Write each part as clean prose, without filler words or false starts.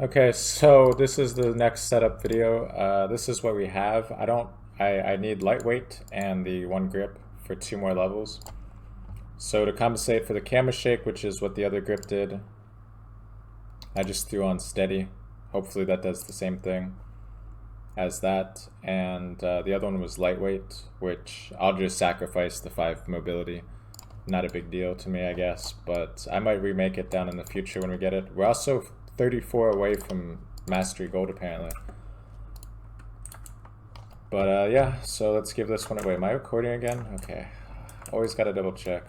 Okay, so this is the next setup video. This is what we have. I need lightweight and the one grip for 2 more levels. So to compensate for the camera shake, which is what the other grip did, I just threw on steady. Hopefully that does the same thing as that. And the other one was lightweight, which I'll just sacrifice the 5 mobility. Not a big deal to me, I guess, but I might remake it down in the future when we get it. We're also 34 away from Mastery Gold, apparently. But yeah, so let's give this one away. Am I recording again? Okay. Always gotta double check.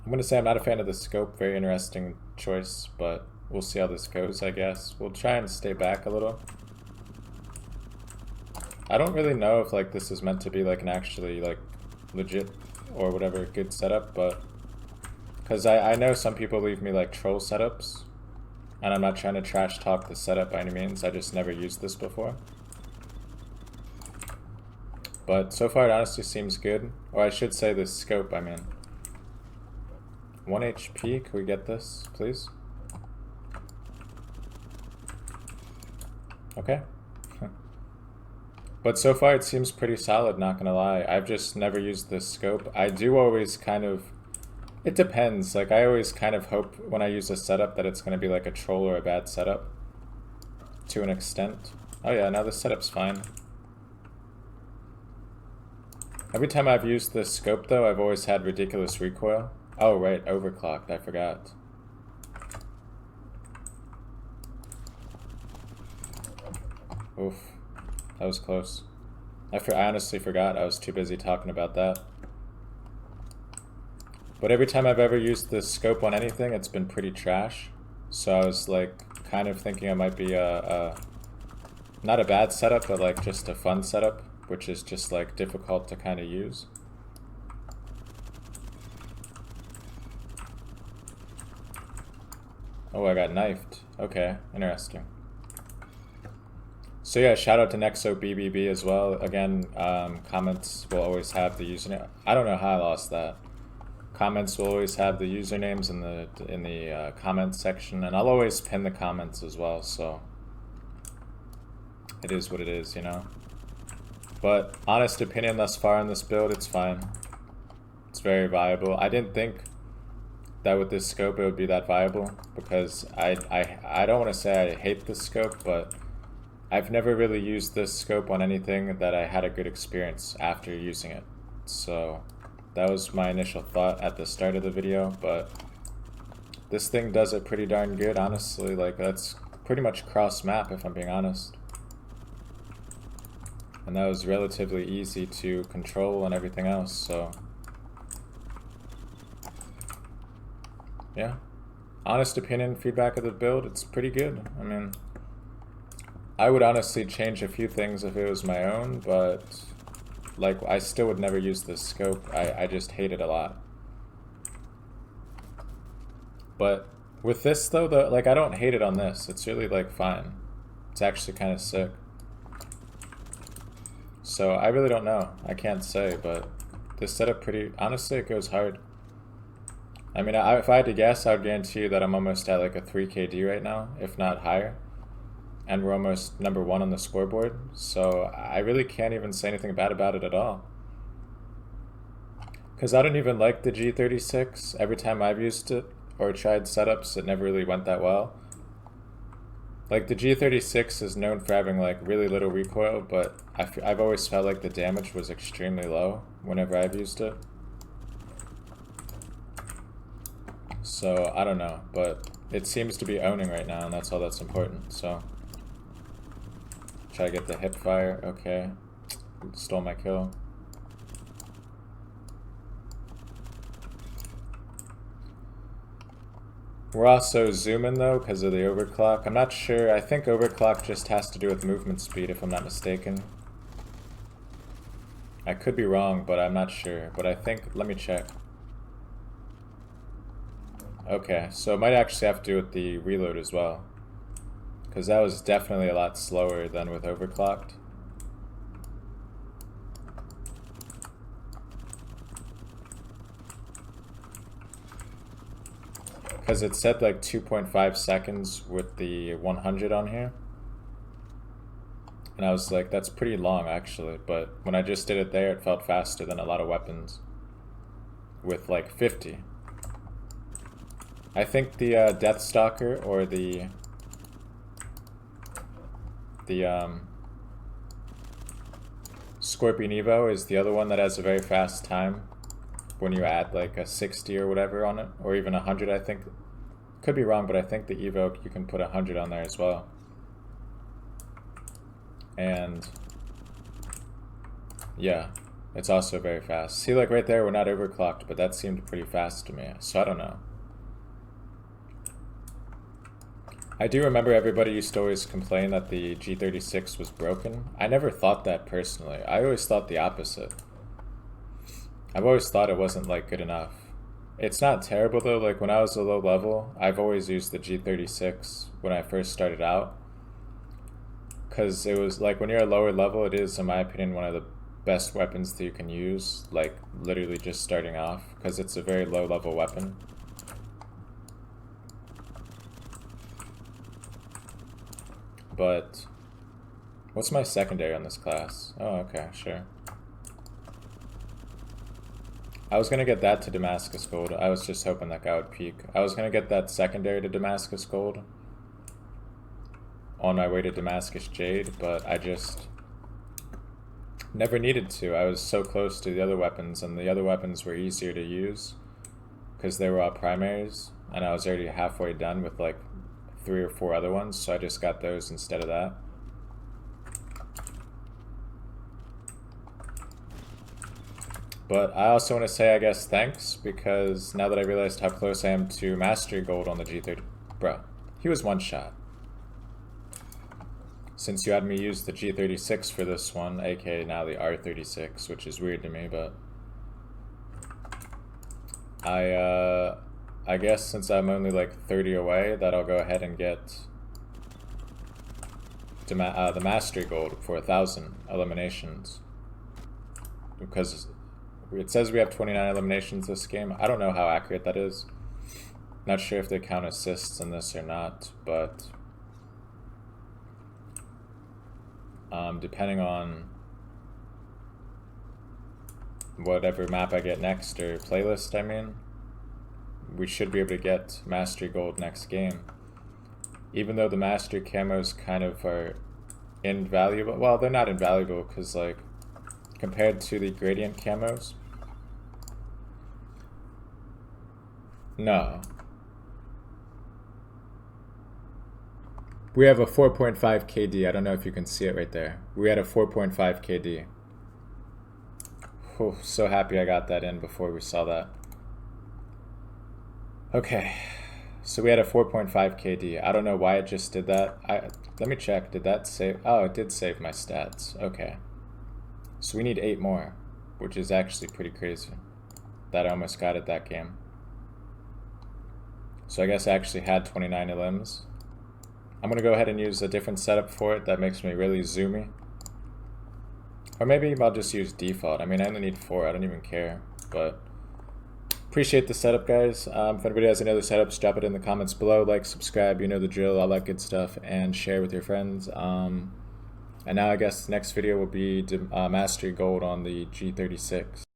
I'm gonna say I'm not a fan of the scope. Very interesting choice, but we'll see how this goes, I guess. We'll try and stay back a little. I don't really know if like this is meant to be like an actually like legit or whatever good setup, but because I know some people leave me like troll setups, and I'm not trying to trash talk the setup by any means. I just never used this before. But so far it honestly seems good. Or I should say the scope, I mean. 1 HP, can we get this, please? Okay. But so far it seems pretty solid, not gonna lie. I've just never used this scope. I do always kind of... It depends. Like, I always kind of hope when I use a setup that it's gonna be like a troll or a bad setup. To an extent. Oh yeah, now the setup's fine. Every time I've used this scope though, I've always had ridiculous recoil. Oh right, overclocked, I forgot. Oof, that was close. I honestly forgot, I was too busy talking about that. But every time I've ever used this scope on anything, it's been pretty trash. So I was like, kind of thinking it might be not a bad setup, but like just a fun setup, which is just like difficult to kind of use. Oh, I got knifed. Okay, interesting. So yeah, shout out to NexoBBB as well. Again, comments will always have the username. I don't know how I lost that. Comments will always have the usernames in the comments section, and I'll always pin the comments as well. So it is what it is, you know. But honest opinion thus far on this build, it's fine. It's very viable. I didn't think that with this scope it would be that viable, because I don't want to say I hate this scope, but I've never really used this scope on anything that I had a good experience after using it. So that was my initial thought at the start of the video, but this thing does it pretty darn good, honestly. Like, that's pretty much cross map, if I'm being honest. And that was relatively easy to control and everything else, so yeah. Honest opinion, feedback of the build, it's pretty good. I mean, I would honestly change a few things if it was my own, but like, I still would never use this scope. I just hate it a lot. But with this though, like, I don't hate it on this. It's really like fine. It's actually kind of sick. So I really don't know. I can't say, but this setup pretty, honestly, it goes hard. I mean, if I had to guess, I would guarantee you that I'm almost at like a 3 KD right now, if not higher. And we're almost #1 on the scoreboard, so I really can't even say anything bad about it at all. Because I don't even like the G36. Every time I've used it or tried setups, it never really went that well. Like, the G36 is known for having like really little recoil, but I've always felt like the damage was extremely low whenever I've used it. So I don't know, but it seems to be owning right now, and that's all that's important. So try to get the hip fire. Okay, stole my kill. We're also zooming though because of the overclock. I'm not sure. I think overclock just has to do with movement speed, if I'm not mistaken. I could be wrong, but I'm not sure. But I think, let me check. Okay, so it might actually have to do with the reload as well, because that was definitely a lot slower than with overclocked. Because it said like 2.5 seconds with the 100 on here. And I was like, that's pretty long actually, but when I just did it there, it felt faster than a lot of weapons with like 50. I think the Deathstalker or the Scorpion Evo is the other one that has a very fast time when you add like a 60 or whatever on it, or even 100 I think. Could be wrong, but I think the Evo you can put 100 on there as well. And yeah, it's also very fast. See, like right there, we're not overclocked, but that seemed pretty fast to me, so I don't know. I do remember everybody used to always complain that the G36 was broken. I never thought that personally. I always thought the opposite. I've always thought it wasn't like good enough. It's not terrible though. Like when I was a low level, I've always used the G36 when I first started out. Because it was like when you're a lower level, it is, in my opinion, one of the best weapons that you can use, like literally just starting off, because it's a very low level weapon. But what's my secondary on this class? Oh, okay, sure. I was gonna get that to Damascus Gold. I was just hoping that guy would peak. I was gonna get that secondary to Damascus Gold on my way to Damascus Jade, but I just never needed to. I was so close to the other weapons, and the other weapons were easier to use because they were all primaries, and I was already halfway done with like 3 or 4 other ones, so I just got those instead of that. But I also want to say, I guess, thanks, because now that I realized how close I am to Mastery Gold on the G30, bro, he was one shot. Since you had me use the G36 for this one, aka now the R36, which is weird to me, but I guess since I'm only like 30 away, that I'll go ahead and get the Mastery Gold for 1,000 eliminations. Because it says we have 29 eliminations this game. I don't know how accurate that is. Not sure if they count assists in this or not, but depending on whatever map I get next, or playlist I mean, we should be able to get Mastery Gold next game. Even though the Mastery camos kind of are invaluable. Well, they're not invaluable because like compared to the Gradient camos. No. We have a 4.5 KD. I don't know if you can see it right there. We had a 4.5 KD. Oh, so happy I got that in before we saw that. Okay, so we had a 4.5 KD. I don't know why it just did that. Let me check. Did that save? Oh, it did save my stats. Okay. So we need 8 more, which is actually pretty crazy that I almost got it that game. So I guess I actually had 29 elims. I'm going to go ahead and use a different setup for it that makes me really zoomy. Or maybe I'll just use default. I mean, I only need 4. I don't even care. But appreciate the setup, guys. If anybody has any other setups, drop it in the comments below. Like, subscribe, you know the drill, all that good stuff. And share with your friends. And now I guess the next video will be Mastery Gold on the G36.